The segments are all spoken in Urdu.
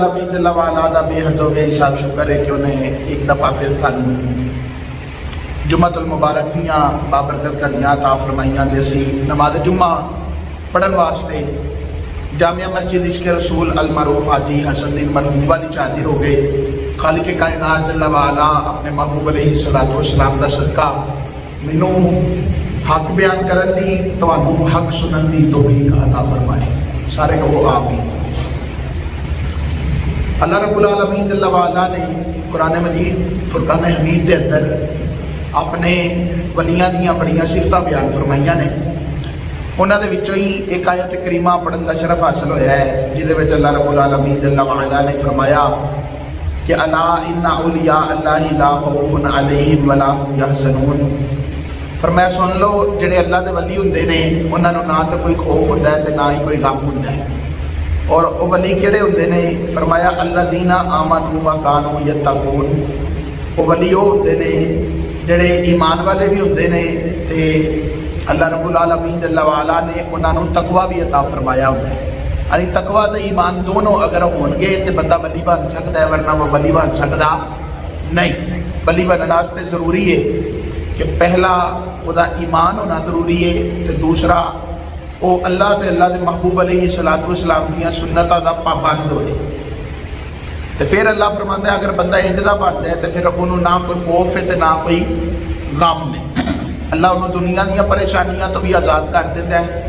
اللہ والا دا بے حد و بے حساب شکر ہے کہ انہیں ایک دفعہ پھر سن جمعۃ المبارک دیاں بابرکت گھڑیاں عطا فرمائیاں تے اسی نماز جمعہ پڑھن واسطے جامعہ مسجد عشق رسول المعروف حاجی حسن الدین مرحوم والی چادر ہو گئے۔ خالق کائنات جل وعلا اپنے محبوب علیہ الصلوۃ والسلام دا صدقہ مینوں حق بیان کرن دی تانوں حق سنن دی توفیق عطا فرمائے، سارے کہو آمین۔ اللہ رب العالمین جل وعلا نے قرآن مجید فرقان حمید دے اندر اپنے ولیاں دیاں بڑیاں صفتاں بیان فرمائیاں نے۔ انہاں دے وچوں ہی ایک آیت کریمہ پڑھن دا شرف حاصل ہویا ہے جہدے وچ اللہ رب العالمین جل وعلا نے فرمایا کہ الا ان اولیاء اللہ لا خوف علیہم ولا هم یحزنون۔ فرمایا سن لو جڑے اللہ دے ولی ہوندے نے انہاں نوں نہ تے کوئی خوف ہوندا ہے تے نہ ہی کوئی غم ہوندا ہے۔ اور وہ ولی کہڑے ہوندے نے؟ فرمایا الذین آمنوا وکانوا یتقون۔ وہ ولی وہ ہوندے نے جڑے ایمان والے بھی ہوندے نے تے اللہ رب العالمین جل وعلا نے انہاں نوں تقوی بھی عطا فرمایا ہوندا ہے۔ یعنی تقوی تے ایمان دونوں اگر ہون گے تے بندہ ولی بن سکدا ہے، ورنہ وہ ولی بن سکدا نہیں۔ ولی بننے واسطے ضروری ہے کہ پہلا وہ ایمان ہونا ضروری ہے تے دوسرا وہ اللہ تے اللہ دے محبوب علیہ الصلوۃ والسلام دیاں سنتاں دا پابند ہوئے۔ تے پھر اللہ فرماندا ہے اگر بندہ انج دا بندا ہے تے پھر انہوں نہ کوئی خوف ہے تے نہ کوئی غم ہے۔ اللہ انہوں دنیا دیاں پریشانیاں تو بھی آزاد کر دیتا ہے،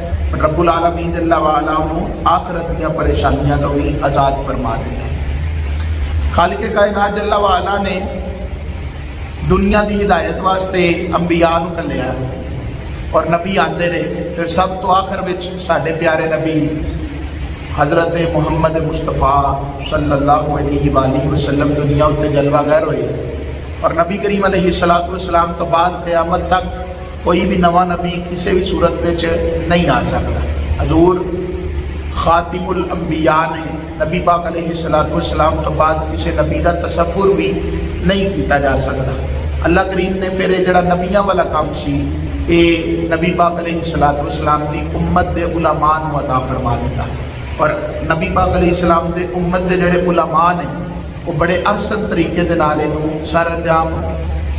رب العالمین جل وعلا انہوں آخرت دیاں پریشانیاں تو بھی آزاد فرما دیتا ہے۔ خالق کائنات جل وعلا نے دنیا دی ہدایت واسطے انبیاء نوں گھلیا اور نبی آندے رہے، پھر سب تو آخر وچ ساڈے پیارے نبی حضرت محمد مصطفیٰ صلی اللہ علیہ وآلہ وسلم دنیا اتنے جلوہ گر ہوئے۔ اور نبی کریم علیہ الصلوۃ والسلام تو بعد قیامت تک کوئی بھی نواں نبی کسی بھی صورت وچ نہیں آ سکتا۔ حضور خاتم الانبیاء نے نبی پاک علیہ الصلوۃ والسلام تو بعد کسی نبی کا تصور بھی نہیں کیتا جا سکتا۔ اللہ کریم نے پھر جڑا نبیاں والا کام سی اے نبی پاک علیہ الصلوۃ والسلام دی امت دے علماء نوں عطا فرما دیتا۔ اور نبی پاک علیہ السلام دے امت دے جڑے علماء نے وہ بڑے احسن طریقے دے نال انہوں سر انجام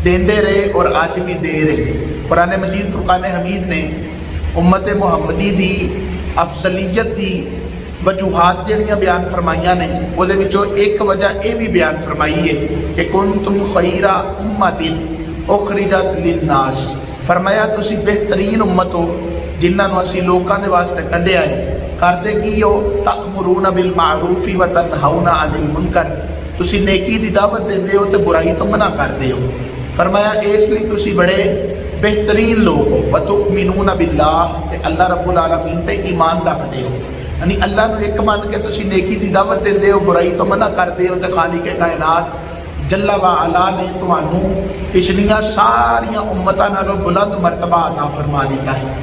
دیندے رہے اور آج بھی دے رہے۔ قرآن مجید فرقان حمید نے امت محمدی دی افضلیت دی وجوہات جڑیاں بیان فرمائیاں نے وہ دے وچوں ایک وجہ اے بھی بیان فرمائی ہے کہ کنتم خیر امت اخرجت للناس۔ فرمایا تسی بہترین امت ہو جنہاں نوں اسی لوکاں دے واسطے کڈیا ہے۔ کردے کی ہو؟ تأمرون بالمعروف وتنہون عن المنکر، تسی نیکی دی دعوت دیندے ہو تے برائی تو منع کردے ہو۔ فرمایا اس لیے تسی بڑے بہترین لوگ ہو۔ وتؤمنون باللہ، تے اللہ رب العالمین تے ایمان رکھدے ہو، یعنی اللہ نو ایک مان کے تسی نیکی دی دعوت دیندے ہو، برائی تو منع کردے ہو، تے خالق کائنات جل وعلا نے تانوں پچھلیاں ساریاں امتاں نالوں بلند مرتبہ عطا فرما دیتا ہے۔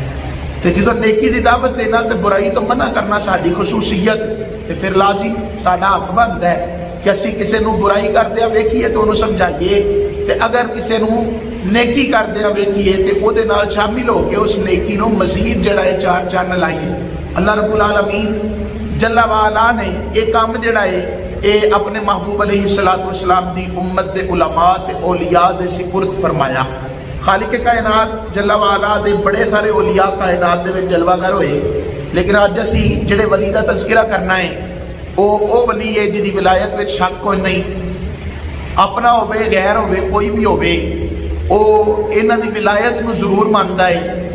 تے جدو نیکی دی دعوت دینا تے برائی تو منع کرنا ساڈی خصوصیت، تے پھر لازم ساڈا حق بندا ہے کہ اسی کسے نو برائی کردیا ویکھیے تو انہوں سمجھائیے، تے اگر کسے نو نیکی کردیا ویکھیے تے او دے نال شامل ہو کے اس نیکی نو مزید جڑا ہے چار چان لائیے۔ اللہ رب العالمین جل وعلا نے ایک کام جڑا ہے اے اپنے محبوب علیہ الصلوۃ والسلام دی امت دے علماء تے اولیاء دے سپرد فرمایا۔ خالق کائنات جل وعلا دے بڑے سارے اولیاء کائنات دے وچ جلوہ گر ہوئے، لیکن اج اسی جڑے ولی دا تذکرہ کرنا ہے او ولی ہے جی ولایت وچ شک کوئی نہیں، اپنا ہوے غیر ہوے کوئی بھی ہوے او انہاں دی ولایت نو ضرور ماندا ہے۔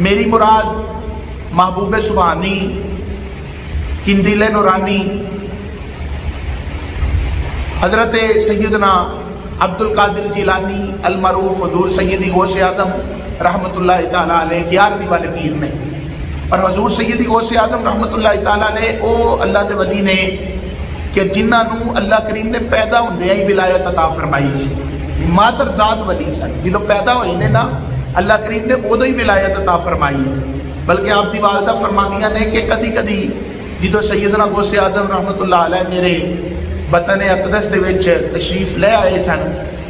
میری مراد محبوب سبحانی، قندیل نورانی، حضرت سیدنا عبد القادر جیلانی المعروف حضور سیدی غوث اعظم رحمۃ اللہ تعالیٰ علیہ 11ویں والے پیر نے، اور حضور سیدی غوث اعظم رحمۃ اللہ تعالیٰ علیہ او اللہ دے ولی نے کہ جنہاں نوں اللہ کریم نے پیدا ہوندے ہی ولایت عطا فرمائی سی، مادر ذات ولی سن، جدوں پیدا ہوئے نے نا اللہ کریم نے ادو ہی ولایت عطا فرمائی ہے۔ بلکہ آپ دی والدہ فرمانیاں نے کہ کدی کدی جدو سیدنا غوث اعظم رحمۃ اللہ علیہ میرے وطن اقدس دے وچ تشریف لے آئے سن،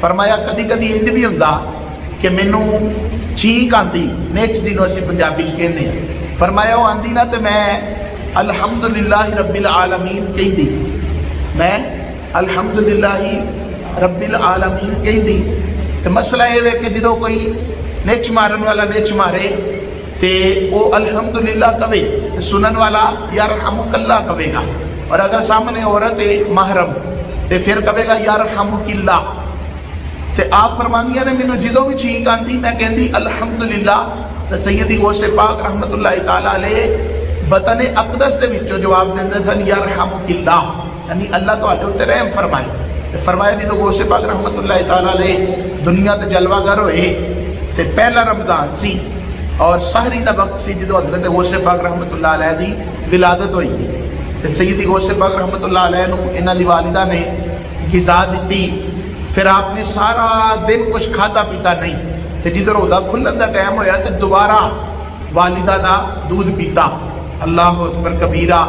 فرمایا کدی کدی انج بھی ہوندا کہ مینوں چھینک آندی، نیچ جنوں اسی پنجابی چ کہنے ہیں، فرمایا وہ آندی نا تے میں الحمدللہ رب العالمین کہی دی، میں الحمدللہ رب العالمین کہہ دی۔ تو مسئلہ یہ ہے کہ جدو کوئی نچ مارن والا نچ مارے تے وہ الحمدللہ کہے، سنن والا یرحمک اللہ کہے گا، اور اگر سامنے عورت ہے محرم تے پھر کہے گا یرحمک اللہ۔ تے آپ فرمانیاں نے مینوں جدو بھی چھینک آندی میں کہندی الحمدللہ، تے سیدی غوث پاک رحمت اللہ تعالی علیہ بطن اقدس دے وچوں جواب دیندے سن یرحمک اللہ، یعنی اللہ تہاڈے اوتے رحم فرمائے۔ تے فرمایا جدو غوث پاک رحمت اللہ تعالی علیہ دنیا تے جلوہ گر ہوئے تے پہلا رمضان سی اور سحری دا وقت سی جدو حضرت غوث پاک رحمت اللہ علیہ دی ولادت ہوئی تے سیدی غوث پاک رحمت اللہ علیہ نو انہاں دی والدہ نے غذا دیتی، پھر آپ نے سارا دن کچھ کھاتا پیتا نہیں، تے جدو روزہ کھلن دا ٹائم ہویا تے دوبارہ والدہ دا دودھ پیتا، اللہ اکبر کبیرہ،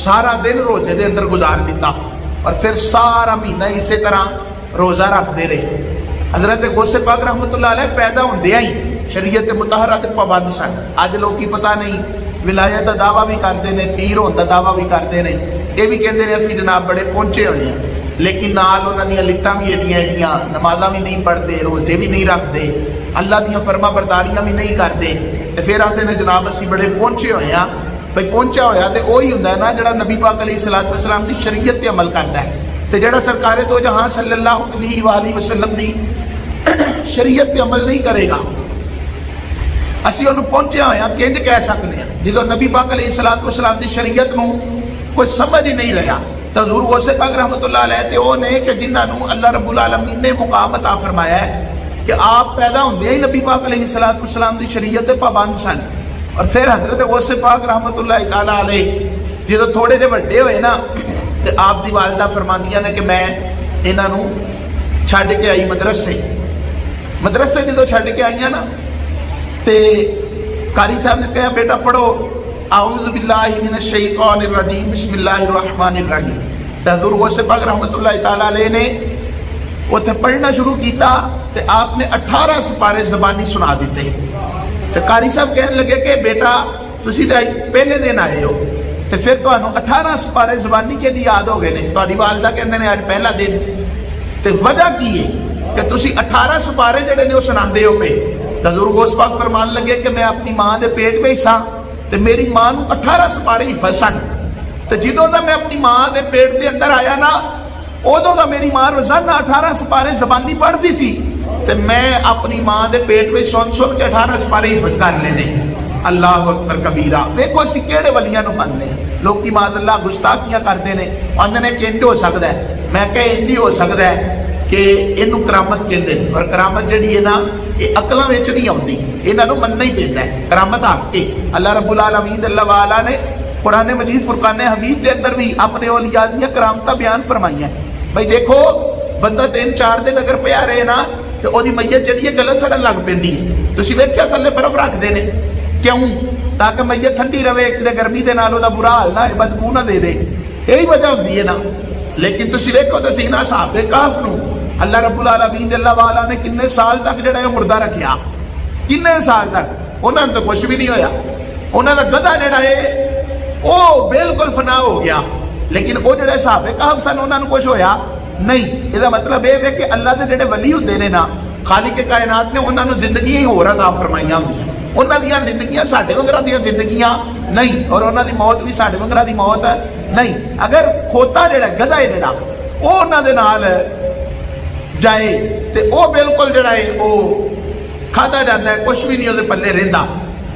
سارا دن روزے دے اندر گزار دیتا، اور پھر سارا مہینہ اسی طرح روزہ رکھتے رہے۔ حضرت غوث پاک رحمت اللہ علیہ پیدا ہوندے ہی شریعت مطہرہ تے پابند سن۔ اج لوگ کی پتہ نہیں ولایت دا دعویٰ بھی کرتے ہیں، پیر ہون دا دعویٰ بھی کرتے ہیں، یہ بھی کہتے ہیں اسی جناب بڑے پہنچے ہوئے ہیں، لیکن نال انہاں دیاں لٹاں بھی ایڈیاں ایڈیاں، نمازاں بھی نہیں پڑھتے، روزے بھی نہیں رکھتے، اللہ دیاں فرما برداریاں بھی نہیں کرتے، تے پھر آتے ہیں جناب اسی بڑے پہنچے ہوئے ہیں۔ بھئی پہنچا ہویا تے وہی ہوندا ہے نا جڑا نبی پاک علیہ الصلوۃ والسلام دی شریعت تے عمل کردا ہے، تے جڑا سرکار دو جہاں صلی اللہ علیہ وآلہ وسلم دی شریعت تے عمل نہیں کرے گا، اسی انہوں پہنچیا ہویا کنج کہہ سکتے ہیں جدو نبی پاک علیہ الصلوۃ والسلام دی شریعت نو کچھ سمجھ ہی نہیں رہا۔ تو حضور غوث پاک رحمت اللہ علیہ تے وہ نے کہ جنہاں نو اللہ رب العالمین نے مقام عطا فرمایا ہے کہ آپ پیدا ہوندے ہی نبی پاک علیہ الصلوۃ والسلام دی شریعت تے پابند سن، اور پھر حضرت غوث پاک رحمت اللہ تعالی علیہ جدو تھوڑے جے بڑے ہوئے نا تے آپ دی والدہ فرماندیاں نے کہ میں انہاں نو چھڈ کے آئی مدرسے جدو چھڈ کے آئیاں نا تے قاری صاحب نے کہا بیٹا پڑھو اعوذ باللہ من الشیطان الرجیم بسم اللہ الرحمن الرحیم۔ تے حضور غوث پاک رحمت اللہ تعالی علیہ نے اتنے پڑھنا شروع کیتا تے آپ نے 18 سپارے زبانی سنا دیتے۔ تے قاری صاحب کہنے لگے کہ بیٹا تسی تے پہلے دن آئے ہو تے پھر تانوں 18 سپارے زبانی کے لیے یاد ہو گئے نے، تہاڈی والدہ کہندے نے آج پہلا دن، تے وجہ کی ہے کہ تسی 18 سپارے جڑے نے وہ سناندے ہو پے۔ حضور غوث پاک فرمان لگے کہ میں اپنی ماں دے پیٹ میں سا تے میری ماں نو 18 سپارے حفظ سن، تے جدوں دا میں اپنی ماں دے پیٹ دے اندر آیا نا ادوں دا میری ماں روزانہ 18 سپارے زبانی پڑھتی تھی، تے میں اپنی ماں دے پیٹ میں سن کے 18 سپارے حفظ کر لینے۔ اللہ اکبر کبیرہ۔ دیکھو اسی کیڑے ولیاں نو مننے، لوگ کی ماذ اللہ گستاخیاں کرتے ہیں، آندھنے کہ انج ہو سکتا ہے، میں کہ انج ہو سکتا ہے کہ انہوں کرامت کہندے ہیں، اور کرامت جڑی ہے نا یہ عقلاں وچ نہیں آندی، انہاں نوں مننا ہی پیندا ہے۔ کرامت حق ہے، اللہ رب العالمین اللہ والا نے قرآن مجید فرقان حمید دے اندر بھی اپنے اولیاء دیاں کرامتاں بیان فرمائیاں۔ بھائی دیکھو بندہ 3-4 دن اگر پیا رہے نا تو وہ میت جڑی ہے گلت سڑن لگ پیندی ہے، تسی ویکھیا تھلے برف رکھ دے نے کیوں؟ تاکہ میت ٹھنڈی رہے، کدے گرمی دے نال دا برا حال نہ بدبو نہ دے دے، یہی وجہ ہوندی ہے نا۔ لیکن تسی ویکھو تے سینا صاحب کہف نو اللہ رب العالمین اللہ والا نے کنے سال تک جڑا ہے مردہ رکھیا، کنے سال تک انہاں تو کچھ بھی نہیں ہویا، انہاں دا گدھا جڑا ہے وہ بالکل فنا ہو گیا، لیکن وہ جڑے صحابہ کہف سن انہاں نوں کچھ ہویا نہیں۔ یہ مطلب یہ ہے کہ اللہ دے جڑے ولی ہوندے نے نا خالق کائنات نے انہاں نوں زندگی ہی ہور عطا فرمائیاں ہوندیاں، انہاں دیاں زندگیاں ساڈے وگراں دیاں زندگیاں نہیں، اور انہاں دی موت بھی ساڈے وگراں دی موت نہیں۔ اگر کھوتا جڑا گدھا ہے جڑا وہ انہاں دے نال جائے تے او بالکل جڑا ہے وہ کھادا جاتا ہے، کچھ بھی نہیں وہ پلے رہندا۔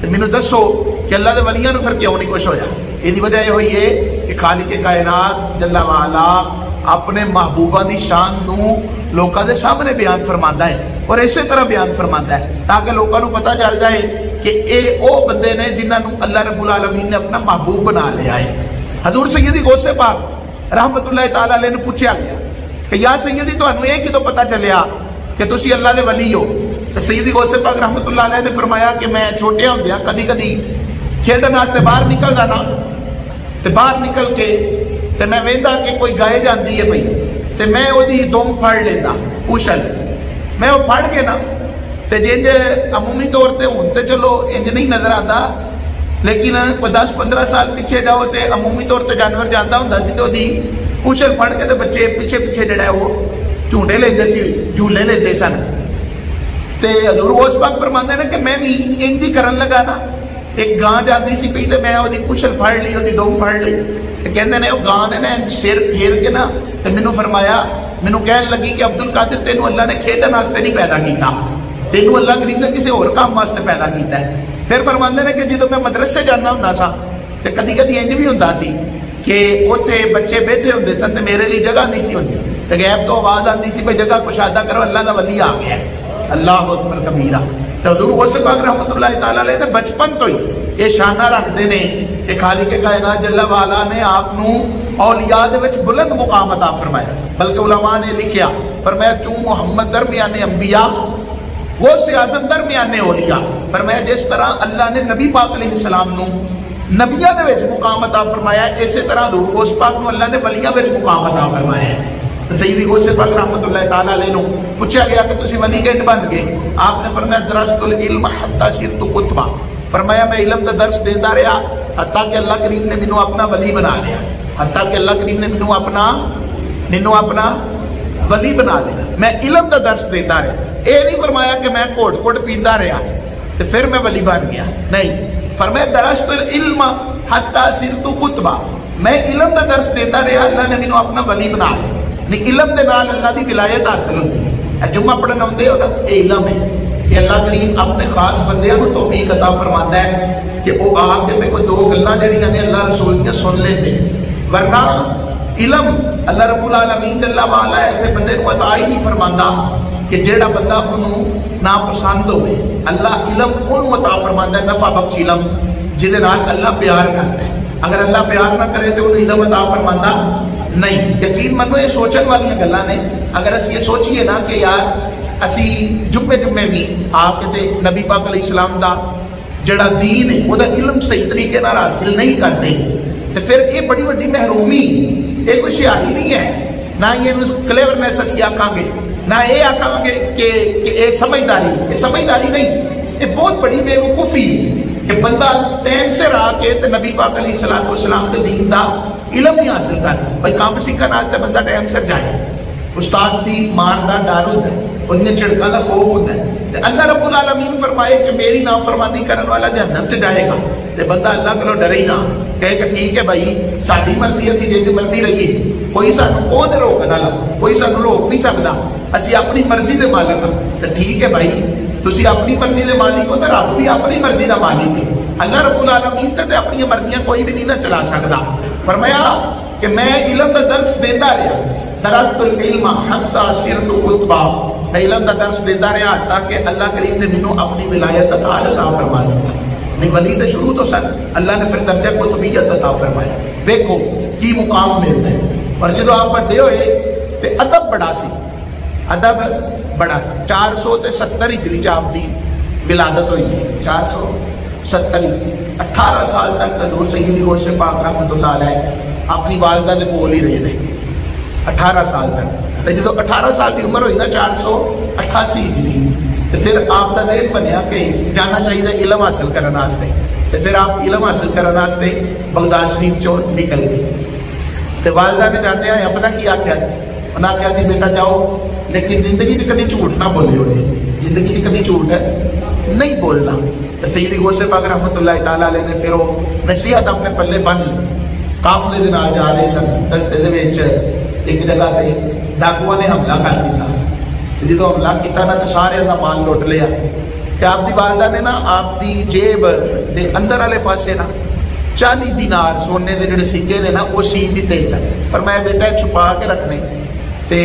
تے مینوں دسو کہ اللہ دے ولیاں نوں پھر کیوں نہیں کچھ ہویا؟ یہ وجہ یہ ہوئی ہے کہ خالق کائنات جل والا اپنے محبوبہ دی شان نو لوکاں دے سامنے بیان فرماندا ہے، اور اسی طرح بیان فرماندا ہے تاکہ لوکاں نوں پتہ چل جائے کہ اے او بندے نے جنہاں نوں اللہ رب العالمین نے اپنا محبوب بنا لیا ہے۔ حضور سیدی غوث پاک رحمت اللہ تعالی علیہ نے پوچھا گیا کہ یا سیدی تانوں یہ کدوں پتہ چلیا کہ تسی اللہ دے ولی ہو؟ سیدی غوث پاک رحمت اللہ علیہ نے فرمایا کہ میں چھوٹے ہوندیاں کدی کدی کھیڈن واسطے باہر نکلدا نا، تے باہر نکل کے تے میں ویندا کہ کوئی گائے جاندی ہے بھئی، تے میں او دی دم پھڑ لیندا پوچھل، میں وہ پھڑ کے نا تے جنج عمومی طور تے ہن تے چلو انج نہیں نظر آتا، لیکن 10-15 سال پیچھے جاؤ تے عمومی طور تے جانور جاندا ہوندا سی تے او دی کچل پڑھ کے بچے پیچھے پیچھے جڑا ہے وہ جھونٹے لیندے سی جھولے لیندے سن تے حضور غوث پاک فرماندے نے کہ میں بھی انج کرن لگا نا ایک گاں جاندی سی پئی تے میں اودی کچل پھڑ لی اودی ڈوم پھڑ لی تے کہندے نے او گاں نے نا سر پھیر کے نا تے مینوں فرمایا مینوں کہن لگی کہ عبد القادر تینوں اللہ نے کھیڈن واسطے نہیں پیدا کیتا تینوں اللہ کریم نے کسی اور کام واسطے پیدا کیتا ہے پھر فرماندے نے کہ جدوں میں مدرسے جانا ہوندا سا تے کدی کدی انج بھی ہوندا سی کہ اوتھے بچے بیٹھے ہوندے سن تے میرے لیے جگہ نہیں سی ہوندی تے غیب تو آواز آندی سی بھئی جگہ کشادہ کرو اللہ دا ولی آ گیا اللہ اکبر کبیرہ تے حضور غوث پاک رحمۃ اللہ تعالی علیہ تے بچپن تو ہی یہ شانہ رکھتے ہیں کہ خالق کائنات جل وعلا نے آپ نو اولیاء دے وچ بلند مقام عطا فرمایا بلکہ علماء نے لکھیا فرمایا چوں محمد درمیان انبیاء وہ سے اعظم درمیان اولیاء فرمایا جس طرح اللہ نے نبی پاک علیہ السلام نو نبیاں دے وچ مقام عطا فرمایا اسی طرح حضور غوث پاک نو اللہ نے ولیاں وچ مقام عطا فرمایا ہے سیدی غوث پاک رحمۃ اللہ تعالی علیہ نو پوچھا گیا کہ تسی ولی کیسے بن گئے آپ نے فرمایا درست العلم حتی صرت قطبا فرمایا میں علم دا درس دیتا رہا حتیٰ کہ اللہ کریم نے مینوں اپنا ولی بنا لیا حتیٰ کہ اللہ کریم نے مینوں اپنا ولی بنا لیا میں علم دا درس دیتا رہا اے نہیں فرمایا کہ میں کوٹ کوٹ پیندا رہا تو پھر میں ولی بن گیا نہیں فرمایا درست العلم حتی صرت قطبا میں علم دا درس دیتا رہا اللہ نے مینوں اپنا ولی بنا لیا نہیں علم دے نال اللہ دی ولایت حاصل ہوتی ہے جمعہ پڑھنا ہوندے ہو نا یہ علم ہے کہ اللہ کریم اپنے خاص بندیاں کو توفیق عطا فرماتا ہے کہ وہ آ کے کوئی دو گلاں جڑیاں نے اللہ رسول دیاں سن لیندے ورنہ علم اللہ رب العالمین جل وعلا ایسے بندے کو عطا ہی نہیں فرماندا کہ جیڑا بندہ انہوں ناپسند ہوئے اللہ علم انہوں عطا فرماندا ہے نفع بخش علم جہدے نال اللہ پیار کرتا ہے اگر اللہ پیار نہ کرے تو انہوں علم عطا فرماندا نہیں یقین منو یہ سوچن والی گلاں نے اگر اس یہ سوچئے نا کہ یار اسی جمعے بھی آ کے نبی پاک علیہ السلام دا جڑا دین ہے وہ دا علم صحیح طریقے نال حاصل نہیں کرتے تو پھر یہ بڑی بڑی محرومی یہ کوئی شیاری نہیں ہے نہ یہ کلیورنیس اسی آکھاں گے نہ یہ آکھاں گے کہ یہ سمجھداری نہیں یہ بہت بڑی بے وقوفی کہ بندہ ٹائم سے آ کے نبی پاک علیہ السلام دے دین دا علم نہیں حاصل کرتا بھائی کام سیکھنے واسطے بندہ ٹائم سے جائے استاد دی مار دا ڈر ہوتا ہے انہیں چھڑکاں دا خوف ہوتا ہے اللہ رب العالمین فرمائے کہ میری نافرمانی کرن والا جہنم سے جائے گا تے بندہ اللہ کو ڈرے ہی نہ کہے کہ ٹھیک ہے بھائی ساڈی مرضی اسی جے مرضی رہیے کوئی سانو کون روکن والا کوئی سانو روک نہیں سکدا اسی اپنی مرضی دے مالک ہاں تے ٹھیک ہے بھائی تسی اپنی مرضی دے مالک ہو تے رب بھی اپنی مرضی دا مالک ہے اللہ رب العالمین تے اپنی مرضیاں کوئی بھی نہیں نہ چلا سکدا فرمایا کہ میں علم دا درس دیتا رہا درست العلم حتی صرت قطبا میں علم دا درس دیتا رہا تاکہ اللہ کریم نے منوں اپنی ولایت عطا فرما دیتا نہیں ولی تو شروع تو سن اللہ نے پھر درجہ قطبیت عطا فرمایا دیکھو کی مقام ملتا ہے اور جدو آپ بڑے ہوئے تو ادب بڑا سی ادب بڑا 470 ہجری آپ دی ولادت ہوئی 470 18 سال تک حضور سیدی غوث پاک رحمۃ اللہ علیہ اپنی والدہ دے کول ہی رہے 18 سال تک جدو 18 سال کی عمر ہوئی نا 488 ہجری تو پھر آپ کا دین بنیا کہ جانا چاہیے علم حاصل کرنے واسطے تو پھر آپ علم حاصل کرنے واسطے بغداد شریف چوں نکل گئے تو والدہ نے جانے آیا پتہ کی آخیا جی انہیں آخیا جی بیٹا جاؤ لیکن زندگی میں کبھی جھوٹ نہ بولے ہو زندگی میں کبھی جھوٹ نہیں بولنا تو سیدی غوث پاک رحمۃ اللہ تعالیٰ علیہ نے پھر وہ نصیحت اپنے پلے بن لی قافلے دے نال جا رہے سن رستے دے وچ ایک جگہ تے ڈاکواں نے حملہ کر دتا جدو حملہ کیتا نا تو سارے دا مال لوٹ لیا کہ آپ دی والدہ نے نا آپ دی جیب دے اندر والے پاسے نا 40 دینار سونے دے جڑے سکے نے نا وہ سی دیتے سن پر میں بیٹا چھپا کے رکھنے تے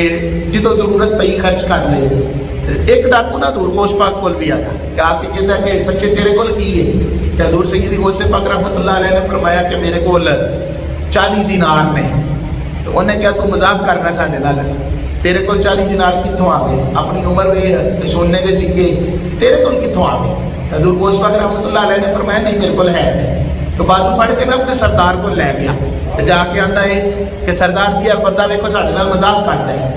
جدو ضرورت پئی خرچ کر لے ایک ڈاکو نا حضور غوث پاک کول بھی آیا کہ آ کے کہتا ہے کہ بچے تیرے کول کی ہے کہ حضور سیدی غوث پاک رحمۃ اللہ علیہ نے فرمایا کہ میرے کول 40 دینار نے تو انہیں کیا تو مذاق کرنا ساڈے نال تیرے کول 40 دینار کتوں آ گئے اپنی عمر میں سونے کے سکے تیرے کول کتوں آ گئے حضور غوث پاک رحمۃ اللہ علیہ نے فرمایا نہیں میرے کول ہے نہیں تو بازو پڑھ کے نا اپنے سردار کو لے گیا جا کے آتا ہے کہ سردار جی بندہ ویکو ساڈے نال مذاق کرتا ہے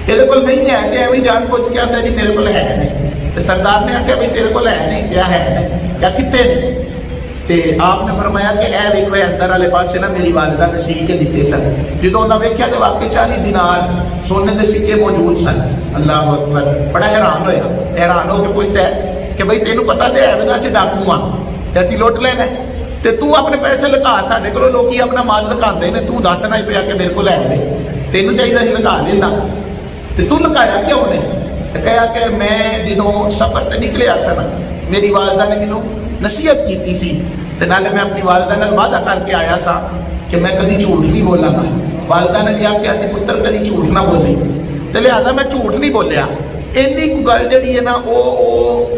تیرے کول نہیں ہے کہ ایویں جان پوچھ کے آتا جی میرے کول ہے نہیں تو سردار نے آخیا بھائی تیرے کول ہے نہیں کیا ہے نہیں کیا کتے تے آپ نے فرمایا کہ اے ویکھو اندر والے پاسے نا میری والدہ نے سی کے دیتے سن. جدوں انہاں ویکھیا تے واقعی 40 دینار سونے دے سکے موجود سن. اللہ اکبر. بڑا حیران ہویا. حیران ہو کے پوچھتا ہے کہ بھئی تینوں پتہ تے ہے بھی اسی ڈاکو ہاں تے اسی لوٹ لینا تے تو اپنے پیسے لکا ساڈے کولوں لوکی اپنا مال لکاندے نے تو دسنا ہی پیا کہ میرے کول ہے نہیں تینوں چاہیے سی لکا لیندا تے تو لکایا کیوں نے؟ کہا کہ میں جدوں سفر تے نکلیا سا میری والدہ نے مینوں نصیحت کیتی سی تے نالے میں اپنی والدہ نال وعدہ کر کے آیا سا کہ میں کدی جھوٹ نہیں بولاں گا. والدہ نے بھی آخیا سی پتر کدی جھوٹ نہ بولی تے لہذا میں جھوٹ نہیں بولیا. اینی کو گل جڑی ہے نا وہ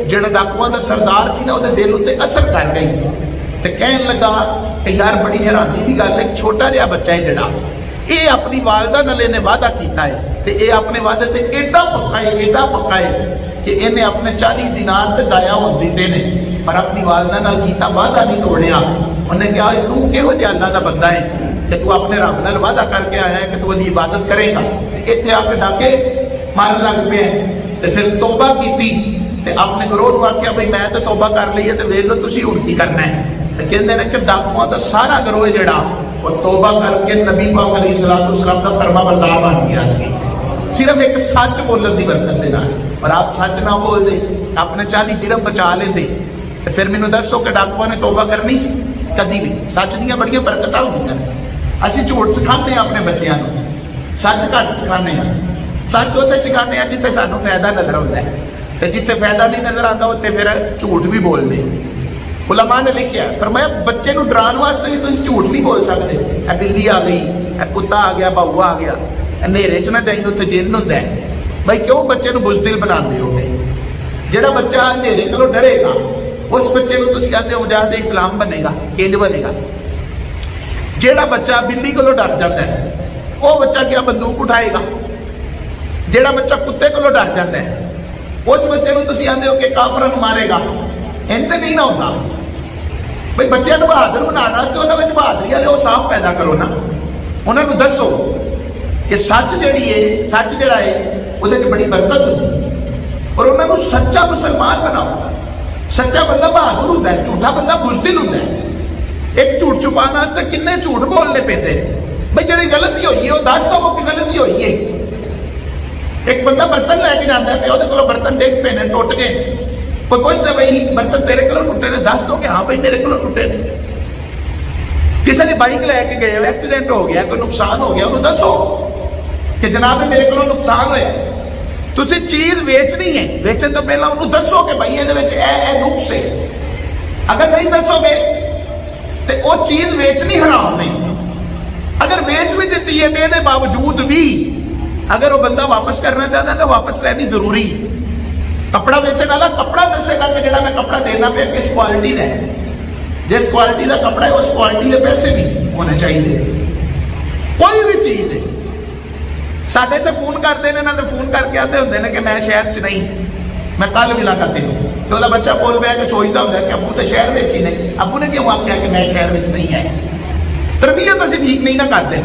جڑا ڈاکواں دا سردار سی نا وہ دل اتنے اثر کر گئی تے کہن لگا کہ یار بڑی حیرانی دی گل ہے ایک چھوٹا جہا بچہ ہے جڑا یہ اپنی والدہ نال نے وعدہ کیتا ہے تے یہ اپنے وعدے تے ایڈا پکا ہے کہ انہیں اپنے 40 دینار تے ضائع ہون دیتے نے پر اپنی والدہ نال کیتا وعدہ نہیں توڑیا. انہیں کہا تو کہو جہا اللہ دا بندہ ہے کہ تو اپنے رب نال وعدہ کر کے آیا ہے کہ تو وہ عبادت کرے گا. اتنے آپ ڈاکے مارن لگ پے تے پھر توبہ کیتی تے اپنے گروہ کو آخیا بھائی میں تو توبہ کر لی ہے تے ویکھ لو تسی ہن کی کرنا ہے. تے کہندے نے کہ ڈاکواں دا سارا گروہ جڑا وہ توبہ کر کے نبی پاک علیہ الصلوۃ والسلام دا فرما بردار بن گیا سی صرف ایک سچ بولن دی برکت دے نال. اور آپ سچ نہ بول دے اپنے 40 درہم بچا لیندے تے پھر مینوں دسو کہ ڈاکواں نے توبہ کرنی سی کدی بھی؟ سچ دیاں بڑیاں برکتاں ہوندیاں نے. اسی جھوٹ سکھانے اپنے بچیاں نوں سچ گھٹ سکھانے ہیں. سچ اتنے سکھانے ہیں جتنے سانوں فائدہ نظر آتا ہے تے جتنے فائدہ نہیں نظر آتا اتنے پھر جھوٹ بھی بولنے. علماء نے لکھیا فرمایا بچے نوں ڈران واسطے بھی تسی جھوٹ نہیں بول سکتے. اے بلی آ گئی اے کتا آ گیا بہو آ گیا اندھیرے چ نہ جائیں اتنے جن ہوندا ہے. بھائی کیوں بچے نوں بزدل بناندے ہو؟ جڑا بچہ اندھیرے کولوں ڈرے گا اس بچے نوں تسی کہتے ہو مجاہد اسلام بنے گا کنج بنے گا. جڑا بچہ بلی کولوں ڈر جاتا ہے وہ بچہ کیا بندوق اٹھائے گا؟ جڑا بچہ کتے کولوں ڈر جاتا ہے اس بچے نوں تسی آندے ہو کہ کافراں نوں مارے گا. انتے نہیں نہ ہوتا. بھائی بچے نوں بہادر بنانا واسطے انہاں وچ بہادری والے صاحب پیدا کرو نا. انہاں نوں دسو کہ سچ جڑی ہے سچ جڑا ہے اودے وچ بڑی برکت ہوندی اور انہاں نوں سچا مسلمان بناؤ. سچا بندہ بہادر ہوندا ہے جھوٹا بندہ بزدل ہوندا ہے. ایک جھوٹ چھپانا واسطے کنے جھوٹ بولنے پیندے. بھائی جڑی غلطی ہوئی ہے وہ دس دو کہ غلطی ہوئی ہے. ایک بندہ برتن لے کے جانا ہے وہ کو برتن ڈگ پے نے ٹوٹ گئے کوئی پوچھتا بھائی برتن تیرے کو ٹوٹے نے دس دو کہ ہاں بھائی میرے کو ٹوٹے نے. کسی نے بائک لے کے گئے ایکسیڈنٹ ہو گیا کوئی نقصان ہو گیا انہوں دسو کہ جناب میرے کو نقصان ہوا. تسی چیز ویچنی ہے ویچن تو پہلا انہوں دسو کہ بھائی یہ نقص ہے. اگر نہیں دسو گے تو وہ چیز ویچنی حرام نہیں. اگر ویچ بھی دیتی ہے تو یہ باوجود بھی اگر وہ بندہ واپس کرنا چاہتا ہے تو واپس لینی ضروری. کپڑا بیچنے والا کپڑا دسے گا کہ جڑا میں کپڑا دینا پہ کس کوالٹی کا ہے. جس کوالٹی کا کپڑا ہے اس کوالٹی کے پیسے بھی ہونے چاہیے. کوئی بھی چیز ہے ساڈے تے فون کرتے ہیں نہ تو فون کر کے آتے ہوتے ہیں کہ میں شہر چ نہیں میں کل ملا کرتے ہوں تو وہ بچہ بول پیا کہ سوچتا ہوتا ہے کہ ابو تو شہر میں ہی نہیں. ابو نے کیوں آخیا کہ میں شہر میں نہیں ہے. تربیت اسی ٹھیک نہیں نہ کرتے.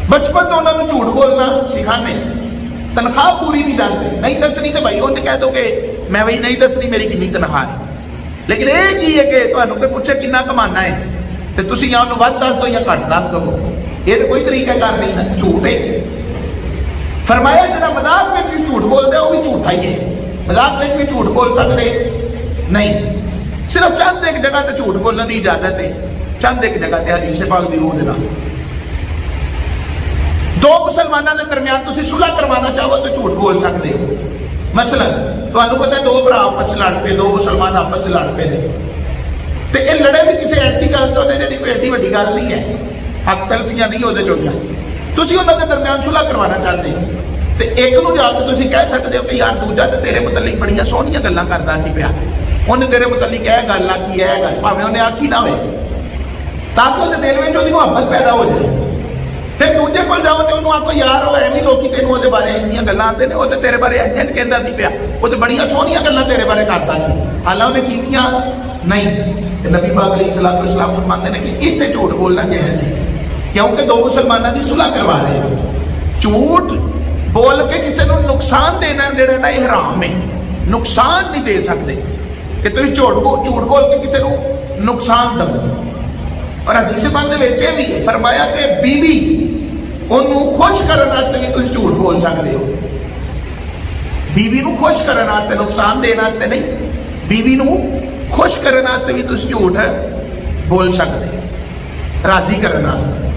بچپن تو انہوں نے جھوٹ بولنا سکھانے. تنخواہ پوری نہیں دستے نہیں دسنی تو بھائی انہیں کہہ دو کہ میں بھائی نہیں دسنی میری کنی تنخواہ ہے. لیکن یہ کی ہے کہ تمہیں کوئی پوچھے کنا کمانا ہے تو تھی یا انہوں ود دس دو یا گھٹ دس دو. یہ تو کوئی طریقہ کار نہیں نا جھوٹ ہے. فرمایا جا مذاق میں بھی جھوٹ بولتے وہ بھی جھوٹا ہی ہے. مذاق میں بھی جھوٹ بول سکتے نہیں. صرف چند ایک جگہ تے جھوٹ بولنے کی اجازت ہے. چند ایک جگہ تے حدیث پاک دی روح دینا. دو مسلمانوں کے درمیان تھی صلح کروانا چاہو تو جھوٹ بول سکتے ہو. مثلا تمہیں پتا ہے دو برا آپس لڑ پے دو مسلمان آپس لڑ پے تو یہ لڑے بھی کسی ایسی گل تو جی کوئی ایڈی وڈی گل نہیں ہے. حق تلفیاں نہیں وہ چوڑیاں تھی انہوں کے درمیان صلح کروانا چاہتے ہو تو ایک نو جا کے تھی کہہ سکتے ہو کہ یار دوجا تو تیرے متعلق بڑی سوہنیاں گلاں کرتا سی پیا انہیں تیرے متعلق یہ گل آخی ہے گل بھاویں انہیں آخی نہ ہوئے تاکہ وہ دل میں وہی محبت پیدا ہو جائے. پھر دوجے کو جاؤ تو انہوں آخو یار وہ ایویں لوگ تینوں وہ بارے این گلاں آتے ہیں وہ تو تیرے بارے این کہہ سی پیا وہ تو بڑی سوہنیاں گلاں تیرے بارے کرتا سی حالانکہ انہیں کیتیاں نہیں. نبی پاک علیہ الصلوۃ والسلام فرماتے ہیں کہ اتنے جھوٹ بولنا جائز ہے کیونکہ دو مسلمانوں کی صلح کروا رہے ہیں. جھوٹ بول کے کسی کو نقصان دینا جڑا نا یہ حرام ہے. نقصان نہیں دے سکتے کہ تھی جھوٹ بول کے کسی کو نقصان دو. اور حدیث پاک دے وچ یہ بھی فرمایا کہ بیوی انہوں خوش کرنے واسطے بھی تسی جھوٹ بول سکتے ہو. بیوی نو خوش کرنے واسطے، نقصان دینے واسطے نہیں، بیوی نو خوش کرنے واسطے بھی تسی جھوٹ بول سکتے ہو، راضی کرنے واسطے،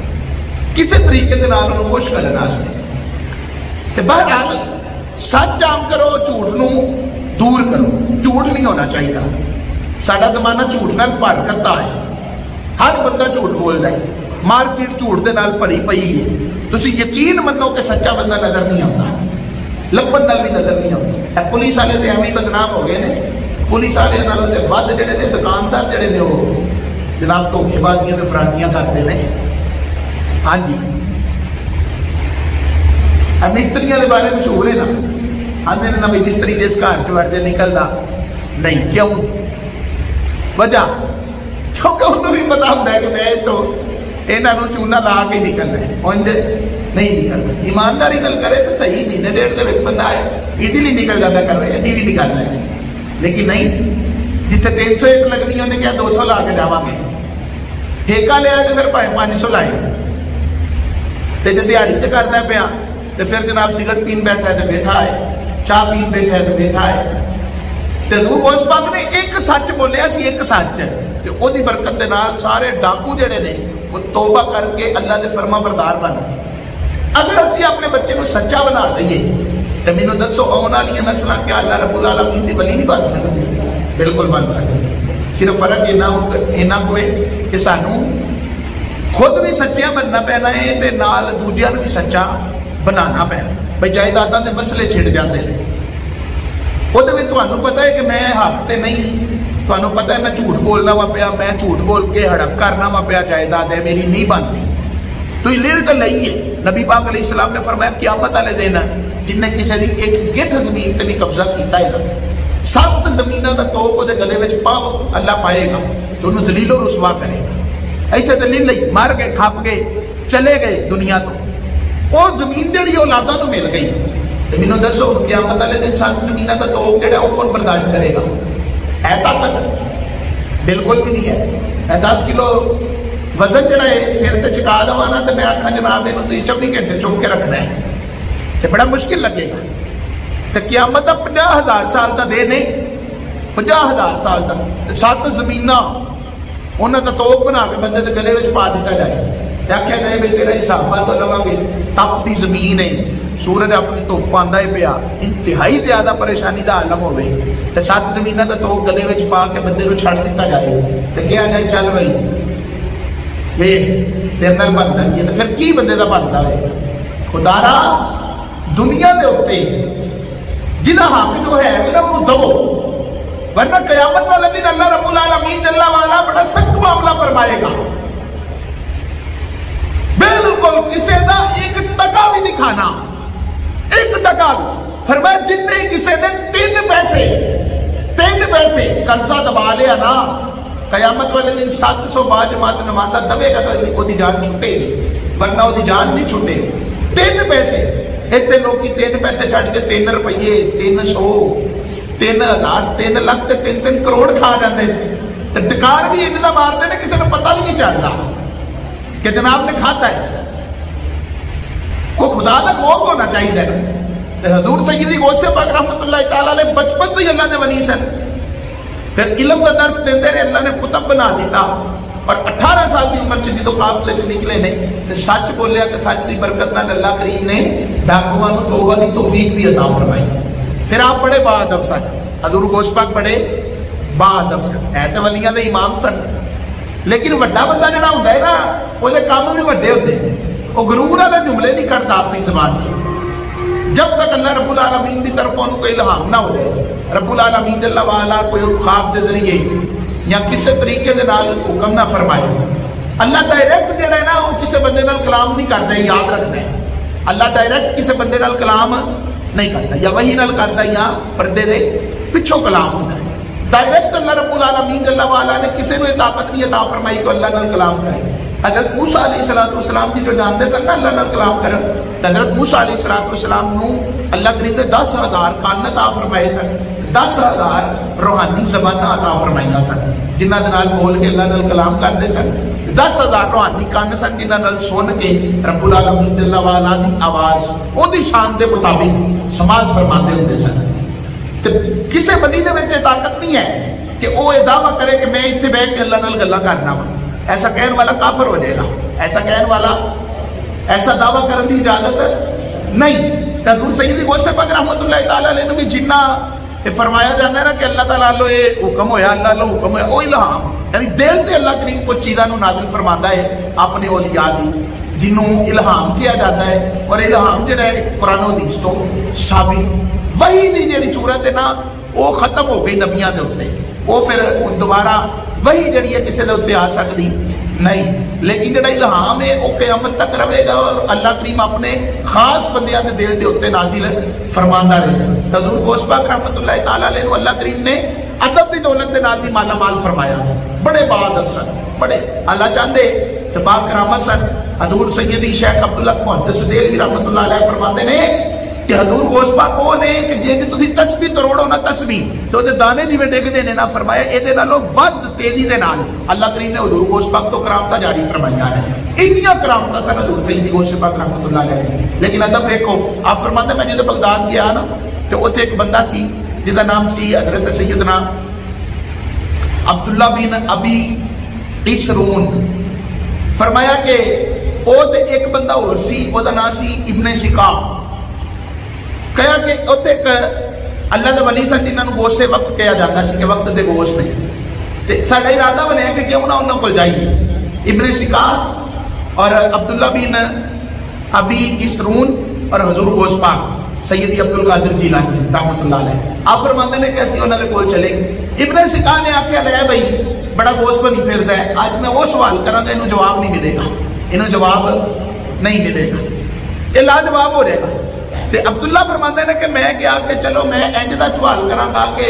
کسی طریقے دے نال انہوں خوش کرنے واسطے. تے بہرحال سچ عام کرو، جھوٹ نو دور کرو. جھوٹ نہیں ہونا چاہیے. ساڈا زمانہ جھوٹ نال بھر کتا ہے، ہر بندہ جھوٹ بولدا ہے، مارکیٹ جھوٹ دے نال بھری پئی ہے. تسی یقین منو کہ سچا بندہ نظر نہیں آتا، لبن نال بھی نظر نہیں آتا. پولیس والے تے ایویں بدنام ہو گئے نے. پولیس والے نالوں تے ود جڑے نے دکاندار جڑے نے وہ جناب دھوکے بازیاں تے فراڈیاں کرتے ہیں. ہاں جی، مستریاں دے بارے مشہور ہے نا، آندے نے نہ مستری جس گھر چ وڑ جے نکلدا نہیں. کیوں؟ وجہ کیونکہ انہوں بھی پتا ہوتا ہے کہ میں تو یہاں چونا لا کے نکلنا ہے، نہیں نکلنا. ایمانداری نال کرے تو صحیح، مہینے ڈیڑھ دے بندہ ہے ایزیلی نکل جاتا کر رہے ہیں، بھی نکلنا ہے. لیکن نہیں، جتنے 301 لگنی انہیں کیا 200 لا کے جاواں گے. ٹھیکہ لیا تو پھر 500 لائے. تو جب دیہڑی تو کرتا پیا تو پھر جناب سگرٹ پین بیٹھا ہے تو بیٹھا ہے، چاہ پین بیٹھا ہے تو بیٹھا ہے. تو اس پاک نے ایک سچ بولیا سی، ایک سچ ہے، تو وہ دی برکت دے نال سارے ڈاکو جڑے نے وہ توبہ کر کے اللہ دے فرما بردار بن گئے. اگر اسی اپنے بچے کو سچا بنا دئیے تو مینوں دسو آنے والی نسلاں کیا اللہ رب العالمین دی ولی نہیں بن سکتی؟ بالکل بن سکتی. صرف فرق اینا کوئی کہ سانوں خود بھی سچیاں بننا پینا ہے تے نال دوجیاں بھی سچا بنانا پینا. بھائی جائیداداں دے مسئلے چھڑ جاندے نے، وہ تو تمہیں پتا ہے کہ میں حق تے نہیں، تمہیں پتا ہے میں جھوٹ بولنا وا پیا، میں جھوٹ بول کے ہڑپ کرنا وا پیا، جائیداد ہے میری نہیں بنتی. تو یہ لے تو لئیے. نبی پاک علیہ السلام نے فرمایا قیامت والے دن جن نے کسی نے ایک گٹھ زمین تے بھی قبضہ کیتا ہے نا، 7 زمیناں دا توپ وہ گلے وچ پاؤ اللہ پائے گا تو انہوں دلیل و رسوا کرے گا. ایتھے دلیل نہیں، مر گئے، کھپ گئے، چلے گئے دنیا تو، وہ زمین جڑی اولاداں تو مل گئی. مینوں دسو قیامت والے دن 7 زمیناں دا توپ جڑا وہ کون برداشت کرے گا؟ ہے طاقت؟ بالکل بھی نہیں ہے. 10 کلو وزن جڑا ہے سر تے چکا دوا نا تو میں آکھاں جناب یہ 24 گھنٹے چک کے رکھنا ہے تو بڑا مشکل لگے گا. تو قیامت دا 50,000 سال دا دن ہے، 50,000 سال دا 7 زمیناں انہاں دا توپ بنا کے بندے دے گلے وچ پا دیتا جائے. آخیا گئے بھی تیرا حساب تو لواں گے، تپتی زمین ہے، سورج اپنی دھوپ آندا ہے پیا، انتہائی زیادہ پریشانی دا عالم ہوے تے 7 زمیناں دا توپ گلے وچ پا کے بندے نوں چھڑ دیتا جائے تے کہا جائے چل بھائی ویکھ تیرے نال بندا ہے. تے پھر کی بندے دا بندا ہے؟ خدارا دنیا دے اوتے جہاں حق جو ہے میرا انہوں دو، ورنہ قیامت والے دن اللہ رب العالمین جل وعلا بڑا سخت معاملہ فرمائے گا. بالکل کسی دا 1 ٹکا بھی نہیں کھانا، 1 ٹکا بھی. فرمایا جن نے کسی دن 3 پیسے قرضہ دبا لیا نا، قیامت والے دن 700 با جماعت نمازہ دبے گا تو وہ دی جان چھوٹے گی، ورنہ وہ دی جان نہیں چھوٹے. 3 پیسے اتنے لوگ 3 پیسے چھڑ کے 3 روپیے 300 3,000 3 لاکھ 3 کروڑ کھا جاتے. ڈکار بھی اتنا مارتے ہیں کسی نے پتہ بھی نہیں چلتا کہ جناب نے کھاتا ہے. کوئی خدا کا خوف ہونا چاہیے. حضور سیدی غوث پاک رحمۃ اللہ تعالیٰ علیہ بچپن تو ہی اللہ نے ولی سن، پھر علم کا درس دیتے رہے، اللہ نے کتب بنا دیتا، اور 18 سال کی عمر چ جدو قافلے چ نکلے نے تے سچ بولیا تے سچ دی برکت نال اللہ کریم نے ڈاکواں نوں توبہ دی توفیق بھی عطا فرمائی. پھر آپ بڑے با ادب سن، حضور غوث پاک بڑے با ادب سن، ہے تے ولیاں دے امام سن، لیکن وڈا بندہ جڑا ہوندا ہے نا وہ دے کام بھی وڈے ہوندے ہیں، وہ غرور والے جملے نہیں کرتا اپنی زبان چ جب تک اللہ رب العالمین دی طرفوں کوئی الہام نہ ہو جائے. رب العالمین جل وعلا کوئی خواب دے ذریعے یا کسی طریقے دے نال حکم نہ فرمائے. اللہ ڈائریکٹ جڑا ہے نا وہ کسی بندے نال کلام نہیں کرتا، یاد رکھنا ہے. اللہ ڈائریکٹ کسی بندے نال کلام نہیں کرتا، یا وحی نال کرتا یا پردے دے پچھوں کلام ہوتا ہے. ڈائریکٹ اللہ رب العالمین جل وعلا نے کسی کو طاقت نہیں عطا فرمائی کہ اللہ نال کلام کرے. حضرت موسیٰ علیہ السلام کی جو جانتے تھے اللہ نال کلام کرن، حضرت موسیٰ علیہ السلام نو اللہ کریم نے 10,000 کان عطا فرمائے سن. 10,000 روحانی زباناں عطا فرمائیاں سن جنہاں دے نال بول کے اللہ نال کلام کرتے سن. 10,000 روحانی کان سن جنہاں نال سن کے رب العالمین جل وعلا دی آواز اودی شان دے مطابق سماعت فرماندے ہوندے سن. تے کسے ولی دے وچ طاقت نہیں ہے کہ وہ یہ دعویٰ کرے کہ میں اتنے بیٹھ کے اللہ نال گلاں کرنا وا. ایسا کہنے والا کافر ہو جائے گا. ایسا کہنے والا ایسا دعویٰ کرنے کی اجازت نہیں. حضور سیدی غوث پاک رحمۃ اللہ تعالی علیہ نے بھی جنہ فرمایا جاتا ہے نا کہ اللہ تعالیٰ لو یہ حکم ہویا, اللہ لو حکم ہویا, وہ الہام یعنی دل تے اللہ کریم کچھ چیزاں نازل فرماتا ہے اپنے اولیاء دی جنوں الہام کیا جاتا ہے. اور الہام جڑا ہے قرآن و حدیث تو ثابت وہی دی جڑی صورت ہے نا وہ ختم ہو گئی نبیاں دے اوتے. وہ پھر دوبارہ وہی جڑی ہے کسی دے اوتے آ سکتی نہیں. لیکن جڑا الہام ہے وہ قیامت تک رہے گا اور اللہ کریم اپنے خاص بندیاں دے دل دے اوتے نازل فرماندا رہے گا. حضور غوث پاک رحمۃ اللہ تعالی علیہ کو اللہ کریم نے ادب دی دولت دے نال بھی مالا مال فرمایا. بڑے باادب سن, بڑے اللہ چاہندے کہ با کرامت سن. حضور سیدی شیخ عبداللہ محدث دہلوی رحمۃ اللہ علیہ فرماتے نے کہ حضور غوث پاک وہ نے کہ جے تسی تسبیح توڑو نا تسبیح تو دے دانے جویں ڈگدے نے نا فرمایا اے دے نالوں ود تیزی دے نال اللہ کریم نے حضور غوث پاک تو کرامتاں جاری فرمائیاں ہیں. اتنی کرامتاں سن حضور سیدی غوث پاک رحمۃ اللہ علیہ. لیکن ادب دیکھو آپ فرماتے میں جدوں بغداد گیا نا تو اوتھے ایک بندہ سی جدا نام سی حضرت سیدنا عبداللہ بن ابی قسرون. فرمایا کہ او تے ایک بندہ اور سی او دا نام سی ابن سکا. کہا کہ اوتے ایک اللہ دے ولی سن جنہاں نوں غوث وقت کہا جاتا سی کہ وقت دے غوث نے. تے ساڈا ارادہ بنیا کہ کیوں نہ انہاں کول جائیے. ابن سکا اور عبداللہ بن ابی قسرون اور حضور غوث پاک سیدی عبد القادر جیلانی رحمۃ اللہ علیہ آپ فرماتے ہیں کہ اسی انہوں نے کول چلے. ابن سکا نے آخیا لے بھائی بڑا غوث بنی پھردا ہے, آج میں وہ سوال کراں گا انہوں جواب نہیں ملے گا, انہوں جواب نہیں ملے گا, یہ لاجواب ہو جائے گا. تے عبداللہ فرماتے ہیں کہ میں کیا کہ چلو میں انج دا سوال کراں گا کہ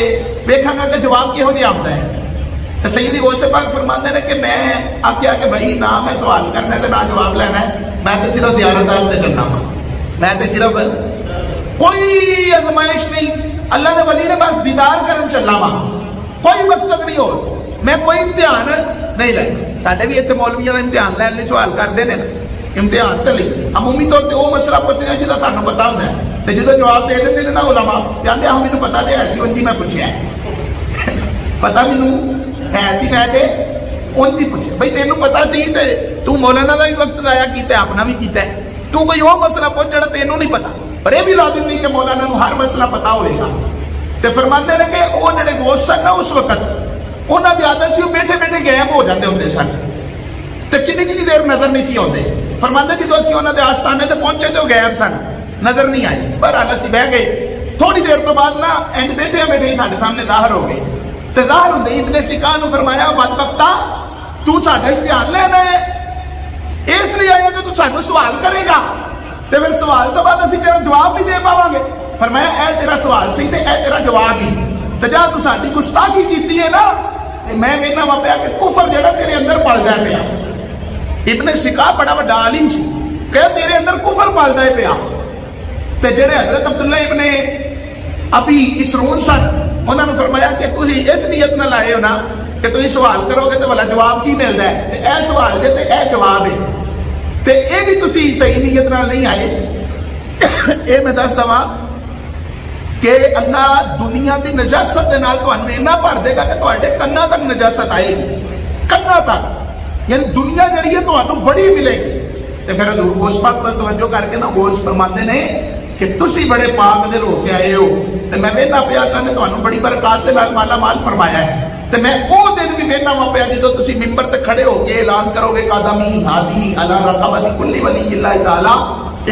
ویکھاں گا کہ جواب کیہو جہا آندا ہے. تے سیدی غوث پاک فرماتے ہیں کہ میں آخیا کہ بھائی نہ میں سوال کرنا ہے تے نہ جواب لینا ہے, میں تے صرف زیارت واسطے چلنا وا, میں تے صرف کوئی آزمائش نہیں, اللہ دے ولی نے بس دیدار کرن چلنا وا, کوئی مقصد نہیں ہو, میں کوئی امتحان نہیں لینا. ساڈے بھی اتنے مولویاں دا امتحان لین لئی سوال کرتے ہیں نا, امتحان تے لئی عمومی طور پہ وہ مسئلہ پوچھتے ہیں جہاں سانوں پتا ہوتا ہے تے جدوں جواب دے دیں نا علماء کہتے ہیں مینوں پتا تے ایسی انجی میں پوچھیا ہے, پتا مینوں ہے سی میں تے انجی پوچھیا. بھائی تینوں پتا سی تے تو مولانا دا بھی وقت ضائع کیتا ہے اپنا بھی کیتا ہے, تو کوئی وہ مسئلہ پوچھ جڑا تینوں نہیں پتا. پر یہ بھی لازم نہیں کہ مولانا نو ہر مسئلہ پتا ہوئے گا. تے فرماتے ہیں کہ وہ جڑے غوث سن نا اس وقت انہاں دی عادت سی وہ بیٹھے بیٹھے غائب ہو جاندے ہوندے سن تے کتنی کتنی دیر نظر نہیں سی آندے. فرماتے جدوں اسی انہاں دے آستانے تے پہنچے تے غائب سن, نظر نہیں آئی. بہرحال اسی بہ گئے, تھوڑی دیر تو بعد نا اینج بیٹھے بیٹھے ساڈے سامنے ظاہر ہو گئے. تے ظاہر ہوندے ابن سکا نو فرمایا بدبختا تو ساڈا امتحان لینا ہے, اس لیے آیا کہ تو سانوں سوال کرے گا تے پھر سوال تو بعد اسی تیرا جواب نہیں دے پاواں گے. فرمایا اے تیرا سوال سی تے اے تیرا جواب ہی, تے جا تو ساڈی گستاخی کیتی ہے نا تے میں کہنا وا پیا کہ کفر جڑا تیرے اندر پلدا پیا. ابن سکا بڑا بڑا عالم سی کہ تیرے اندر کفر پلدا ہے پیا. تے جڑے حضرت عبداللہ ابن ابی قسرون سن انہوں نے فرمایا کہ تسی اس نیت نہ لائے ہو نا کہ تسی سوال کرو گے تے والا جواب کی ملدا ہے, تے اے سوال جے تے اے جواب ہے تے اے بھی تسی صحیح نیت نال نہیں آئے. اے میں دس دواں کہ اللہ دنیا دی نجاست دے نال تانوں اینا بھر دے گا کہ تواڈے کناں تک نجاست آئے گی, کناں تک, یعنی دنیا جڑی ہے تانوں بڑی ملے گی. تے پھر حضور غوث پاک پر توجہ کر کے نا غوث فرماتے نے کہ تسی بڑے پاک دل ہو کے آئے ہو تے میں وینا پیا اللہ نے تانوں بڑی برکات دے نال مالا مال فرمایا ہے. تے میں او دن بھی وینا وا پیا جدوں تسی منبر تے کھڑے ہو کے اعلان کرو گے قدمی ہادی علی رقبۃ کل ولی اللہ تعالی.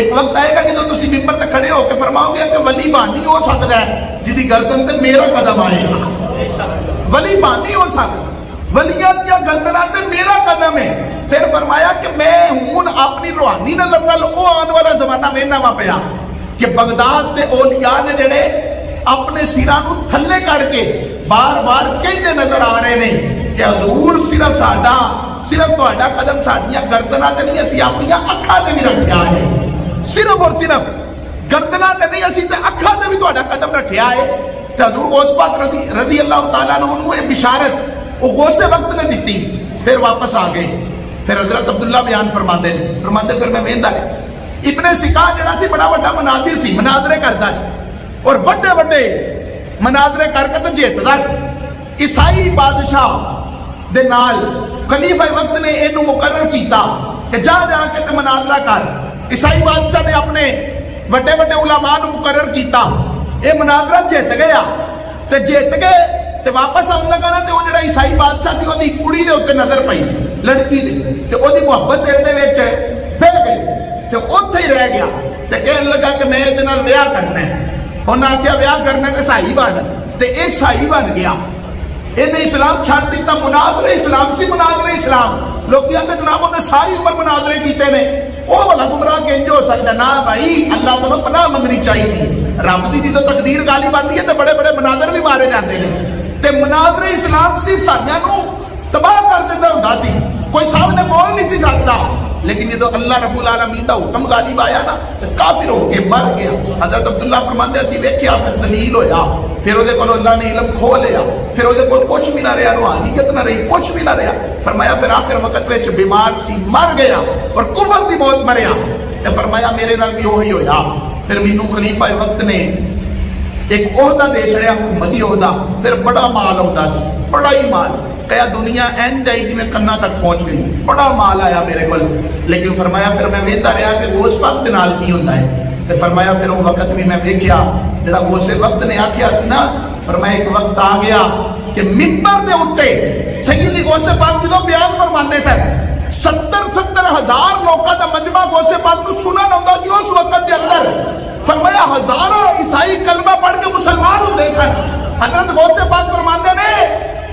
ایک وقت آئے گا جدوں تسی منبر تے کھڑے ہو کے فرماؤ گے کہ ولی بانی ہو سکدا ہے جدی گردن تے میرا قدم آئے گا, ولی بانی ہو سکدا ولیاں دیا گردناں تے میرا قدم ہے. پھر فرمایا کہ میں ہوں اپنی روحانی نظر نال او آن والا زمانہ وینا وا پیا کہ بغداد دے اولیاء نے جڑے اپنے سراں نوں تھلے کر کے بار بار کہندے نظر آ رہے نے کہ حضور صرف ساڈا صرف تہاڈا قدم ساڈیاں گردناں تے نہیں اسی اپنی اکھاں تے بھی رکھیا ہے, صرف اور صرف گردناں تے نہیں اسی تے اکھاں تے بھی تہاڈا قدم رکھیا ہے. تو حضور غوث پاک رضی اللہ تعالیٰ عنہ یہ بشارت وہ غوث وقت نے دیتی. پھر واپس آ گئے. پھر حضرت عبداللہ بیان فرماتے ہیں، فرماتے پھر میں ویندا رہا. ابن سکا جڑا سی بڑا بڑا مناظر سی، مناظرے کرتا سی اور بڑے بڑے مناظرے کر کے تو جیتدا سی. عیسائی بادشاہ دے نال خلیفہ وقت نے اینو مقرر کیتا کہ جا جا کے تے مناظرہ کر. عیسائی بادشاہ نے اپنے بڑے بڑے علماء نو مقرر کیتا. اے مناظرہ جیت گیا تے جیت گئے تے واپس آن لگا نا تے وہ جڑا عیسائی بادشاہ سی اودی کڑی دے اوتے نظر پئی، لڑکی دے، تے اودی محبت دے وچ بہ گئی تے اوتھے ہی رہ گیا تے کہن لگا کہ میں اس نال بیاہ کرنا ہے. انہاں آکھیا بیاہ کرنا تے صحیح بن، تے اے صحیح بن گیا. انہیں اسلام چھڑ دیتا. مناظرے اسلام سی، مناظرے اسلام. لوگ اندر جنابوں نے ساری عمر مناظرے کیتے نے، وہ والا گمراہ کنج ہو سکتا؟ نہ بھائی، اللہ کو پناہ منگنی چاہیے. رب دی جو تقدیر غالب آتی ہے تو بڑے بڑے مناظر بھی مارے جاتے ہیں. تے مناظرے اسلام سی سانیاں نو تباہ کر دیتا ہوندا سی، کوئی سامنے بول نہیں سی سکتا. لیکن جدو اللہ رب العالمین دا حکم غالب آیا نا تو کافر ہو کے مر گیا. حضرت عبداللہ فرماتے اسی ویکھیا پھر دلیل ہویا، پھر وہ کو اللہ نے علم کھو لیا، پھر وہ کو کچھ بھی نہ رہا، روحانیت نہ رہی، کچھ بھی نہ رہا. فرمایا پھر آخر وقت وچ بیمار سی، مر گیا اور کفر دی موت مریا. تے فرمایا میرے نال بھی وہی ہویا. پھر مینوں خلیفہ وقت نے ایک عہدہ دے چھڑیا، حکومتی عہدہ. پھر بڑا مال ہوتا سی، بڑا ہی مال. کہا دنیا اینڈ آئی جی میں کنا تک پہنچ گئی، بڑا مال آیا میرے کو. لیکن فرمایا پھر میں ویکھدا رہا کہ غوث پاک دے نال کی ہوندا ہے. تے فرمایا پھر وہ وقت بھی میں ویکھیا جڑا غوث وقت نے آکھیا سی نا. فرمایا ایک وقت آ گیا کہ منبر دے اوتے سیدی غوث پاک جدوں بیان فرماندے سن، 70 ہزار لوکاں دا مجمع غوث پاک نوں سنن ہوندا سی اس وقت دے اندر. فرمایا ہزاروں عیسائی کلمہ پڑھ کے مسلمان ہوندے سن. حضرت غوث پاک فرماندے نے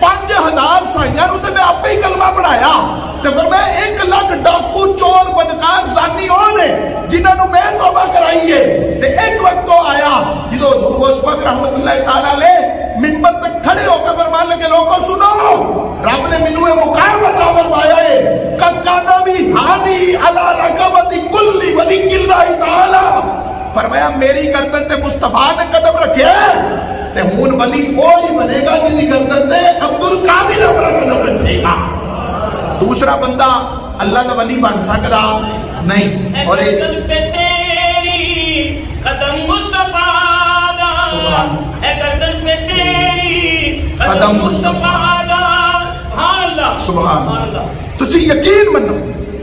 5000 سائیاں نوں تے میں آپ ہی کلمہ پڑھایا. تے فرمایا 1 لاکھ ڈاکو چور بدکار زانی ہونے جنہاں نوں میں توبہ کرائی ہے. تے ایک وقت تو آیا جدوں غوث پاک رحمت اللہ تعالی علیہ منبر تک کھڑے ہو کے فرمان لگے لوگوں سنو، رب نے مینوں یہ مقام عطا فرمایا ہے کانا بھی ہادی علی رقبت کل ولی اللہ تعالی. فرمایا میری گردن تے مصطفیٰ نے قدم رکھے تے ہون ولی وہی بنے گا جن کی گردن تے عبد القادر اپنا قدم رکھے گا. دوسرا بندہ اللہ کا ولی بن سکتا نہیں. اور قدم مصطفیٰ دا اے گردن پہ تیری قدم مصطفیٰ دا. سبحان اللہ سبحان اللہ. تجھے یقین منو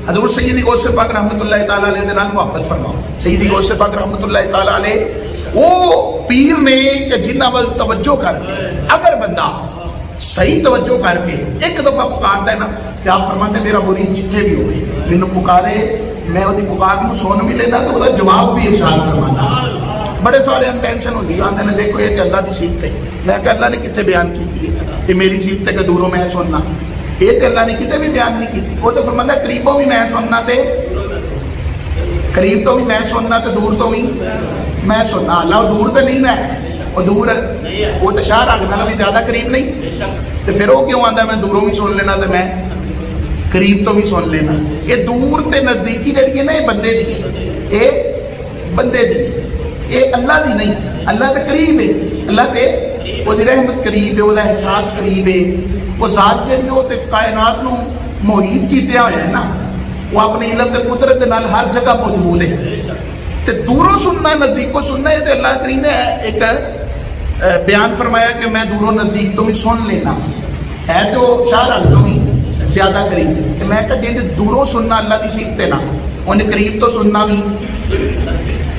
حضور سیدی غوث پاک رحمت اللہ تعالیٰ علیہ دے نال محبت فرماؤ. سیدی غوث پاک رحمت اللہ تعالیٰ علیہ وہ پیر نے کہ جنہ وال توجہ کر کے اگر بندہ صحیح توجہ کر کے ایک دفعہ پکارتا ہے نا کہ آپ فرماتے میرا مرید جتنے بھی ہوئے مینوں پکارے میں وہ پکار نو سن بھی لینا تو وہ جواب بھی ارشاد فرمانا. بڑے سارے ہم ٹینشن ہوتی آتے ہیں دیکھو یہ اللہ کی صفت ہے. میں کہ اللہ نے کتنے بیان کی ہے کہ میری صفت ہے کہ دوروں میں سننا. یہ تو اللہ نے کتنے بھی بیان نہیں کی. وہ تو فرماتا قریبوں بھی میں سننا تے قریب تو بھی میں سننا تے دور تو بھی میں سننا. اللہ دور تو نہیں میں وہ دور وہ تو شاہ رکھنا بھی زیادہ قریب نہیں. تو پھر وہ کیوں آتا میں دوروں بھی سن لینا تو میں قریب تو بھی سن لینا. یہ دور تے نزدیکی جڑی ہے نا یہ بندے دی، یہ بندے دی، یہ اللہ دی نہیں. اللہ تے قریب ہے، اللہ تے وہ دی رحمت قریب ہے، وہ دا احساس قریب ہے. وہ ذات جڑی وہ تے کائنات نو محیط کیتے ہوئے ہے نا، وہ اپنے علم تے قدرت نال ہر جگہ موجود ہے. تے دوروں سننا نزدیکوں سننا ہے. تے اللہ کریم نے ایک بیان فرمایا کہ میں دوروں نزدیک تو بھی سن لینا ہے تو شاہ رکھ تو بھی زیادہ قریب. میں کہا جی دوروں سننا اللہ کی صفت ہے نا، انہیں قریب تو سننا بھی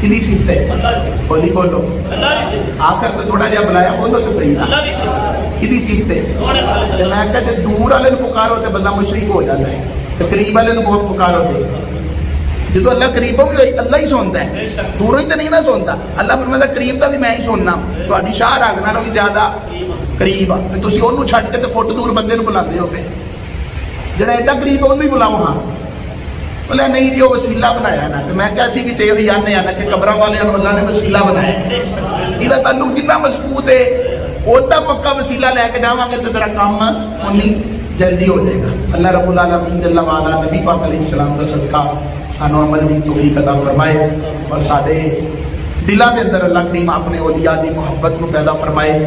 کدی صفت ہے. بولی بولو آ کر تو تھوڑا جہا بلایا بولو تو صحیح کدی صفت ہے. میں کہا جی دور والے پکارو تو بندہ مشرک ہو جاتا ہے، تو قریب والے بہت پکارو تو جدو اللہ قریبوں بھی ہوئی اللہ ہی سنتا ہے، دوروں ہی تو نہیں نہ سنتا. اللہ فرماتا قریب کا بھی میں ہی سننا. تہاڈی شاہ راگنا بھی زیادہ قریب آ تسی اونوں چھڈ کے تے فٹ دور بندے نوں بلاندے ہو پے جڑا ایڈا قریب اونوں ہی بلاؤ. ہاں بولے نہیں جی وہ وسیلہ بنایا نا. تو میں کہا سی بھی تے وی آنے آنا کہ قبراں والے اللہ نے وسیلہ بنایا. یہ تعلق جتنا مضبوط ہے اوڈا پکا وسیلہ لے کے جاواں گے تے تیرا کام اونی جلدی ہو جائے گا. اللہ رب العالمین جل وعلا نبی پاک علیہ السلام دا صدقہ سانو عمل دی توفیق عطا فرمائے اور سارے دلاں دے اندر اللہ کریم اپنے اولیاء دی محبت نو پیدا فرمائے.